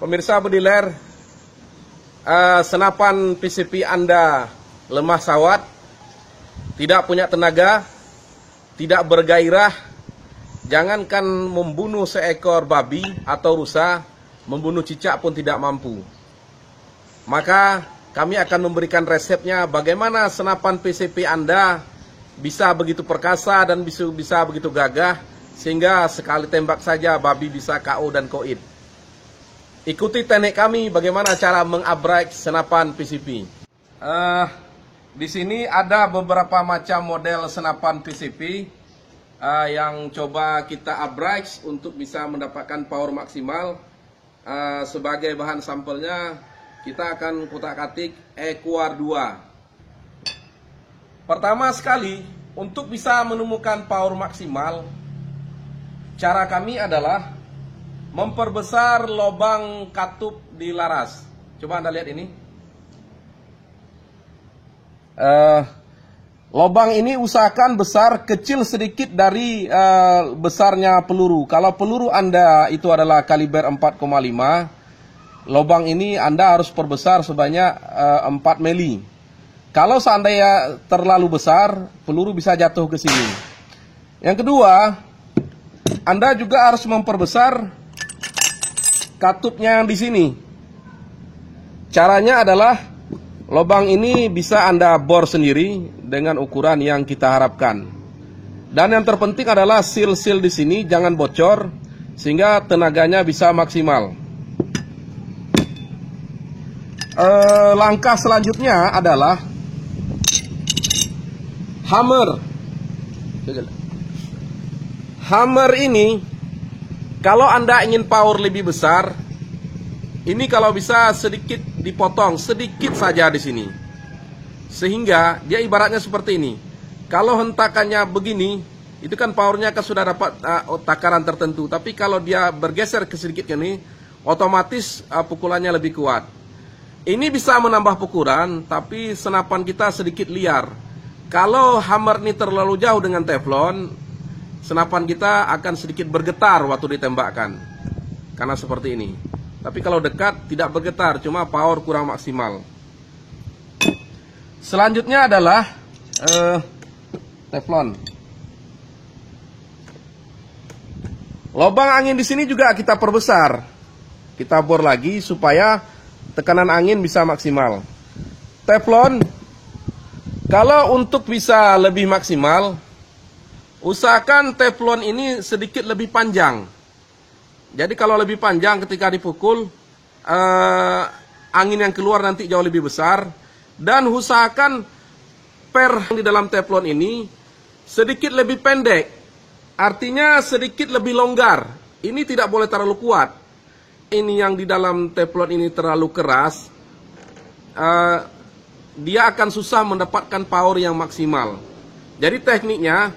Pemirsa bediler, senapan PCP Anda lemah sawat, tidak punya tenaga, tidak bergairah, jangankan membunuh seekor babi atau rusa, membunuh cicak pun tidak mampu. Maka kami akan memberikan resepnya bagaimana senapan PCP Anda bisa begitu perkasa dan bisa begitu gagah, sehingga sekali tembak saja babi bisa KO dan koid. Ikuti teknik kami bagaimana cara mengabrek senapan PCP. Di sini ada beberapa macam model senapan PCP yang coba kita abrek untuk bisa mendapatkan power maksimal. Sebagai bahan sampelnya kita akan kutak-atik Equar 2. Pertama sekali, untuk bisa menemukan power maksimal, cara kami adalah memperbesar lubang katup di laras. Coba Anda lihat ini. Lubang ini usahakan besar, kecil sedikit dari besarnya peluru. Kalau peluru Anda itu adalah kaliber 4,5, lubang ini Anda harus perbesar sebanyak 4 mili. Kalau seandainya terlalu besar, peluru bisa jatuh ke sini. Yang kedua, Anda juga harus memperbesar katupnya yang di sini. Caranya adalah lubang ini bisa Anda bor sendiri dengan ukuran yang kita harapkan. Dan yang terpenting adalah seal-seal di sini jangan bocor sehingga tenaganya bisa maksimal. Langkah selanjutnya adalah hammer. Hammer ini, kalau Anda ingin power lebih besar, ini kalau bisa sedikit dipotong, sedikit saja di sini. Sehingga dia ibaratnya seperti ini. Kalau hentakannya begini, itu kan powernya kan sudah dapat takaran tertentu. Tapi kalau dia bergeser ke sedikit ini, otomatis pukulannya lebih kuat. Ini bisa menambah pukulan, tapi senapan kita sedikit liar. Kalau hammer ini terlalu jauh dengan teflon, senapan kita akan sedikit bergetar waktu ditembakkan. Karena seperti ini. Tapi kalau dekat tidak bergetar, cuma power kurang maksimal. Selanjutnya adalah teflon. Lubang angin di sini juga kita perbesar. Kita bor lagi supaya tekanan angin bisa maksimal. Teflon, kalau untuk bisa lebih maksimal, usahakan teflon ini sedikit lebih panjang. Jadi kalau lebih panjang ketika dipukul, angin yang keluar nanti jauh lebih besar. Dan usahakan per di dalam teflon ini sedikit lebih pendek. Artinya sedikit lebih longgar. Ini tidak boleh terlalu kuat. Ini yang di dalam teflon ini terlalu keras, dia akan susah mendapatkan power yang maksimal. Jadi tekniknya,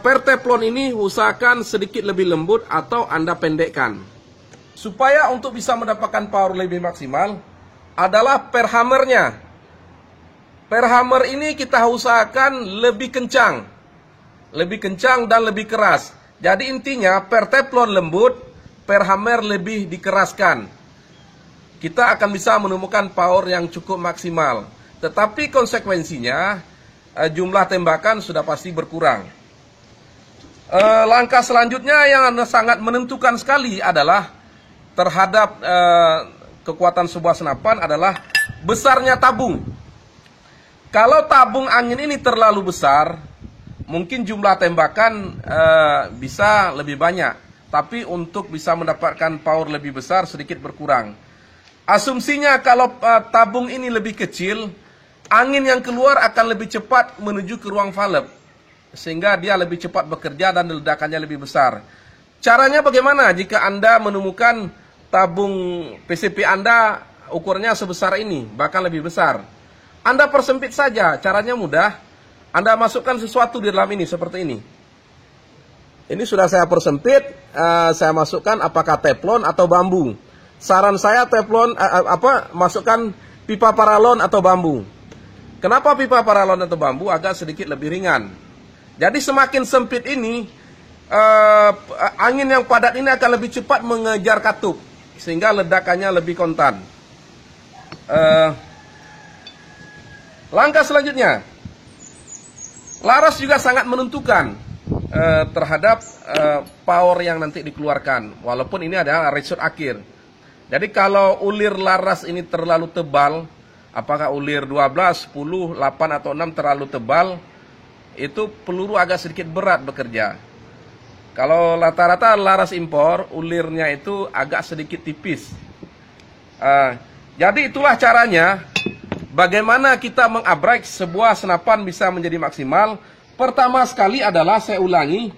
per teflon ini usahakan sedikit lebih lembut atau Anda pendekkan. Supaya untuk bisa mendapatkan power lebih maksimal adalah per hammernya. Per hammer ini kita usahakan lebih kencang. Lebih kencang dan lebih keras. Jadi intinya per teflon lembut, per hammer lebih dikeraskan. Kita akan bisa menemukan power yang cukup maksimal. Tetapi konsekuensinya jumlah tembakan sudah pasti berkurang. Langkah selanjutnya yang sangat menentukan sekali adalah terhadap kekuatan sebuah senapan adalah besarnya tabung. Kalau tabung angin ini terlalu besar, mungkin jumlah tembakan bisa lebih banyak. Tapi untuk bisa mendapatkan power lebih besar sedikit berkurang. Asumsinya kalau tabung ini lebih kecil, angin yang keluar akan lebih cepat menuju ke ruang valve. Sehingga dia lebih cepat bekerja dan ledakannya lebih besar. Caranya bagaimana jika Anda menemukan tabung PCP Anda ukurnya sebesar ini, bahkan lebih besar? Anda persempit saja, caranya mudah. Anda masukkan sesuatu di dalam ini, seperti ini. Ini sudah saya persempit, saya masukkan apakah teflon atau bambu. Saran saya teflon, masukkan pipa paralon atau bambu. Kenapa pipa paralon atau bambu? Agak sedikit lebih ringan. Jadi semakin sempit ini, angin yang padat ini akan lebih cepat mengejar katup. sehingga ledakannya lebih kontan. Langkah selanjutnya, laras juga sangat menentukan terhadap power yang nanti dikeluarkan, walaupun ini adalah result akhir. Jadi kalau ulir laras ini terlalu tebal, apakah ulir 12, 10, 8 atau 6 terlalu tebal, itu peluru agak sedikit berat bekerja. Kalau rata-rata laras impor, ulirnya itu agak sedikit tipis. Jadi itulah caranya bagaimana kita mengabrek sebuah senapan bisa menjadi maksimal. Pertama sekali adalah, saya ulangi,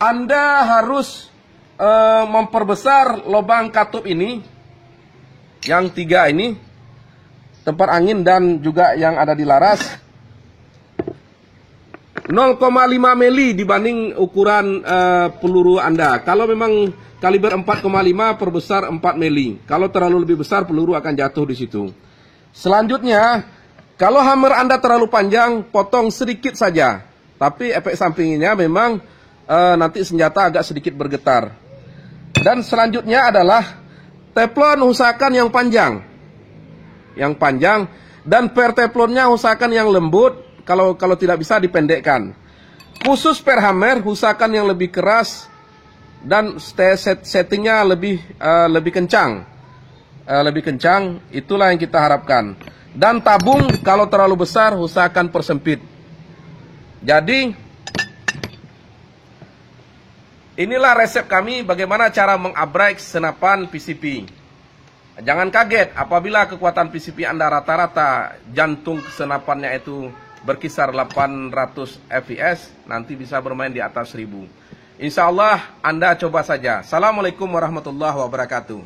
Anda harus memperbesar lubang katup ini, yang 3 ini, tempat angin dan juga yang ada di laras, 0,5 mili dibanding ukuran peluru Anda. Kalau memang kaliber 4,5, perbesar 4 mili. Kalau terlalu lebih besar, peluru akan jatuh di situ. Selanjutnya, kalau hammer Anda terlalu panjang, potong sedikit saja. Tapi efek sampingnya memang nanti senjata agak sedikit bergetar. Dan selanjutnya adalah teflon, usahakan yang panjang. Yang panjang, dan per teflonnya usahakan yang lembut. Kalau tidak bisa dipendekkan. Khusus per hammer, usahakan yang lebih keras dan settingnya lebih kencang. Lebih kencang, itulah yang kita harapkan. Dan tabung kalau terlalu besar, usahakan persempit. Jadi inilah resep kami bagaimana cara mengabrek senapan PCP. Jangan kaget apabila kekuatan PCP Anda rata-rata jantung senapannya itu berkisar 800 fps, nanti bisa bermain di atas 1000. Insya Allah Anda coba saja. Assalamualaikum warahmatullahi wabarakatuh.